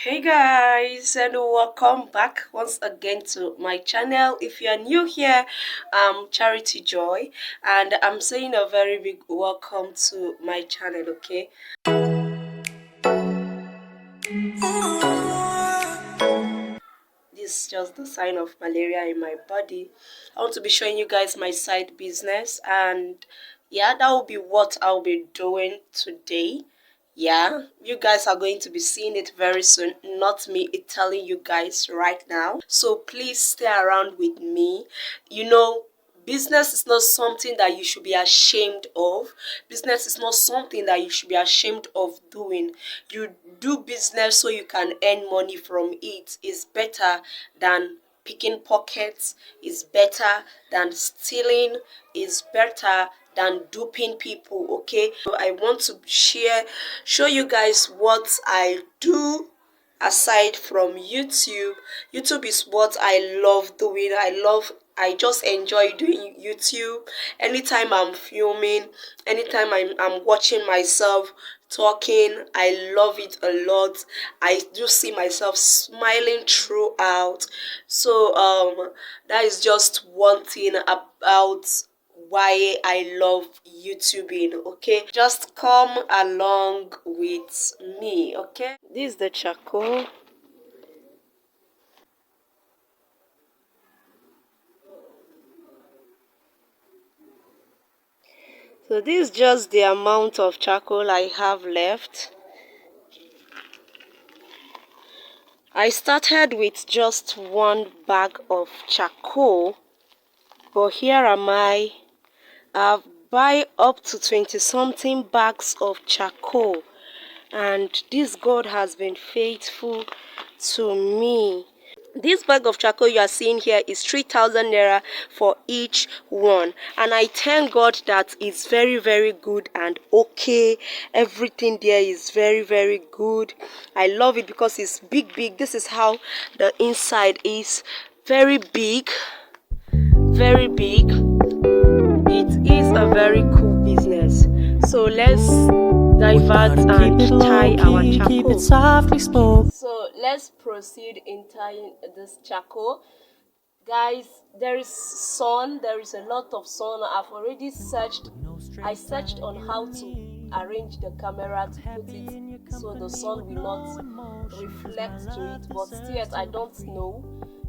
Hey guys, and welcome back once again to my channel. If you are new here, I'm Charity Joy, and I'm saying a very big welcome to my channel. Okay, this is just the sign of malaria in my body. I want to be showing you guys my side business, and yeah, that will be what I'll be doing today. Yeah, you guys are going to be seeing it very soon, not me telling you guys right now. So please stay around with me. You know, business is not something that you should be ashamed of. Business is not something that you should be ashamed of doing. You do business so you can earn money from it. It's better than picking pockets, is better than stealing, is better than duping people. Okay, so I want to show you guys what I do aside from YouTube. YouTube is what I love doing. I just enjoy doing YouTube. Anytime I'm filming, anytime I'm watching myself talking, I love it a lot. I do see myself smiling throughout. So that is just one thing about why I love YouTubing. Okay, just come along with me. Okay, this is the charcoal. So this is just the amount of charcoal I have left. I started with just one bag of charcoal, but here am I've buy up to 20 something bags of charcoal, and this God has been faithful to me. This bag of charcoal you are seeing here is 3,000 naira for each one, and I thank God that it's very good and okay. Everything there is very good. I love it because it's big. This is how the inside is. Very big. It is a very cool business. So let's divert and tie our charcoal. So let's proceed in tying this charcoal. Guys, there is sun. There is a lot of sun. I've already searched. I searched on how to arrange the camera to put it so the sun will not reflect to it, but still I don't know.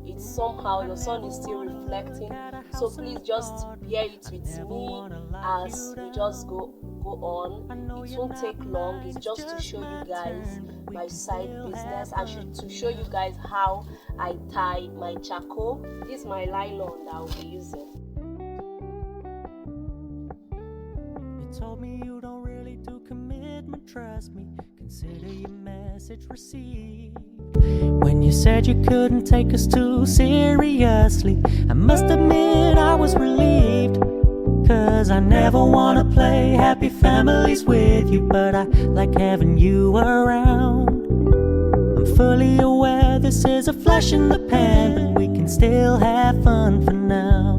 It's somehow the sun is still reflecting, so please just bear it with me as we just go on. It won't take long. It's just to show you guys my side business and to show you guys how I tie my charcoal. This is my nylon that I'll be using. You told me you don't really do commitment, trust me, consider your message received. When you said you couldn't take us too seriously, I must admit I was relieved, 'cause I never wanna play happy families with you, but I like having you around. I'm fully aware this is a flash in the pan, but we can still have fun for now.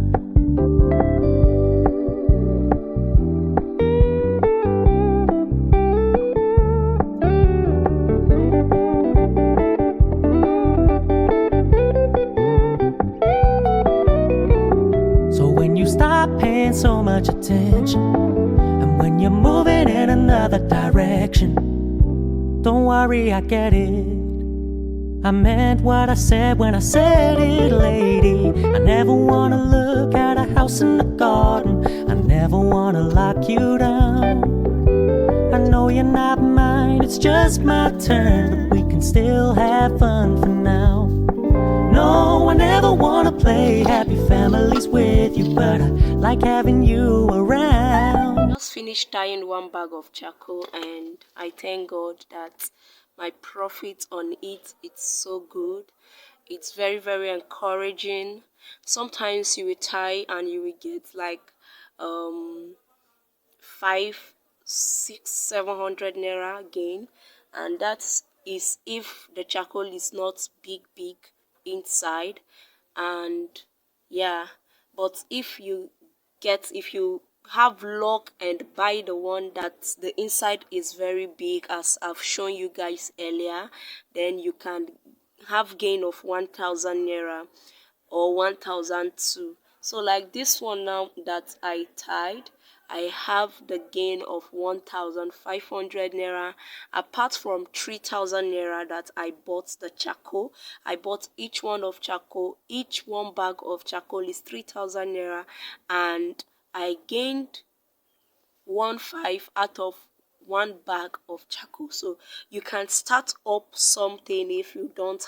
Stop paying so much attention, and when you're moving in another direction, don't worry, I get it. I meant what I said when I said it, lady. I never wanna look at a house in the garden. I never wanna lock you down. I know you're not mine, it's just my turn, but we can still have fun for now. No, I never wanna play happy families with you, but I like having you around. Just finished tying one bag of charcoal, and I thank God that my profit on it's so good. It's very encouraging. Sometimes you will tie and you will get like 5, 6, 700 naira gain, and that is if the charcoal is not big inside. And yeah, but if you have luck and buy the one that the inside is very big, as I've shown you guys earlier, then you can have gain of 1,000 naira or 1,002. So like this one now that I tied, I have the gain of 1,500 naira, apart from 3,000 naira that I bought the charcoal. I bought each one of charcoal. Each one bag of charcoal is 3,000 naira, and I gained 1,500 out of one bag of charcoal. So you can start up something if you don't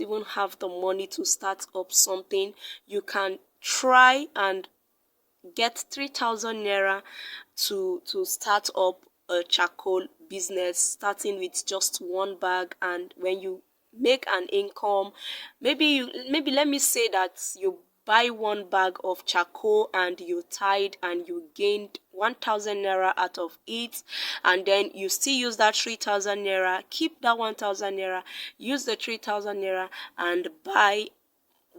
even have the money to start up something, you can try and get 3,000 naira to start up a charcoal business, starting with just one bag. And when you make an income, maybe let me say that you buy one bag of charcoal and you tied and you gained 1,000 naira out of it, and then you still use that 3,000 naira, keep that 1,000 naira, use the 3,000 naira and buy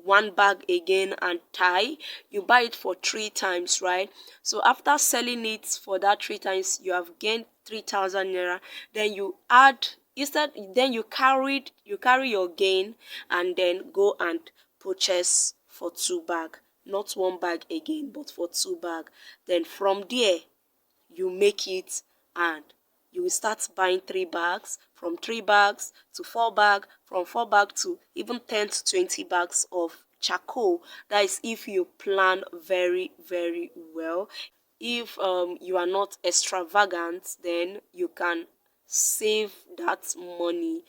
one bag again and tie. You buy it for 3 times, right? So after selling it for that 3 times, you have gained 3,000 naira. Then you add, instead, then you carry your gain and then go and purchase for 2 bag, not one bag again, but for 2 bag. Then from there you make it, and you will start buying 3 bags, from 3 bags to 4 bag, from 4 bag to even 10 to 20 bags of charcoal. That is if you plan very, very well. If you are not extravagant, then you can save that money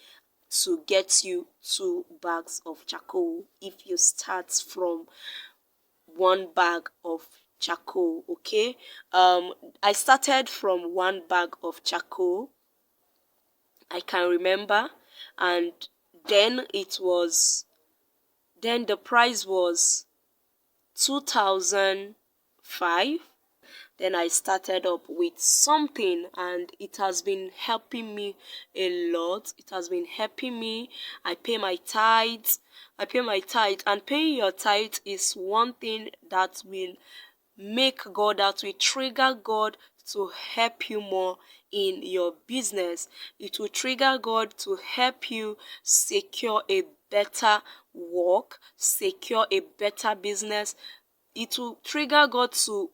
to get you 2 bags of charcoal if you start from one bag of charcoal. Okay, I started from one bag of charcoal, I can remember, and then the price was 2,005. Then I started up with something, and it has been helping me a lot. It has been helping me. I pay my tithes, and paying your tithe is one thing that will that will trigger God to help you more in your business. It will trigger God to help you secure a better work, secure a better business. It will trigger God to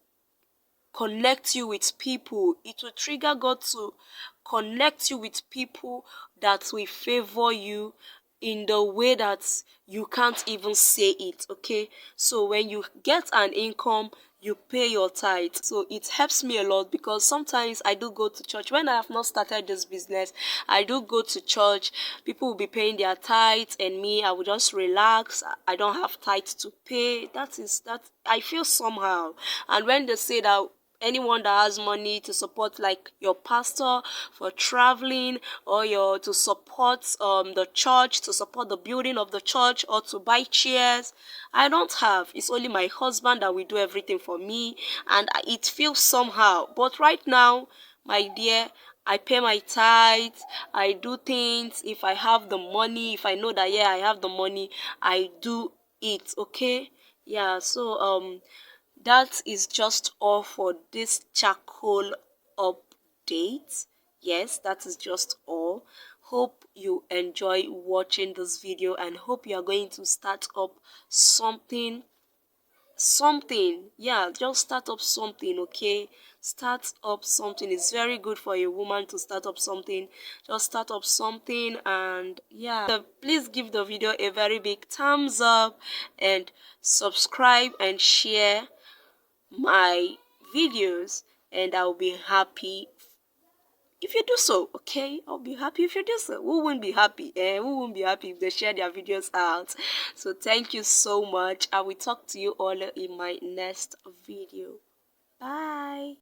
connect you with people. It will trigger God to connect you with people that will favor you in the way that you can't even say it. Okay, so when you get an income, you pay your tithe. So it helps me a lot, because sometimes I do go to church when I have not started this business. I do go to church, people will be paying their tithes, and me, I will just relax. I don't have tithe to pay. That I feel somehow. And when they say that anyone that has money to support, like your pastor for traveling, or to support the church, to support the building of the church, or to buy chairs, I don't have. It's only my husband that will do everything for me, and it feels somehow. But right now, my dear, I pay my tithe, I do things. If I have the money, if I know that, yeah, I have the money, I do it. Okay, yeah. So that is just all for this charcoal update. Yes, that is just all. Hope you enjoy watching this video, and hope you are going to start up something. Yeah, just start up something. Okay, start up something. It's very good for a woman to start up something. Just start up something, and yeah, please give the video a very big thumbs up, and subscribe and share my videos, and I'll be happy if you do so. Okay, I'll be happy if you do so. Who won't be happy? Who won't be happy if they share their videos out? So thank you so much. I will talk to you all in my next video. Bye.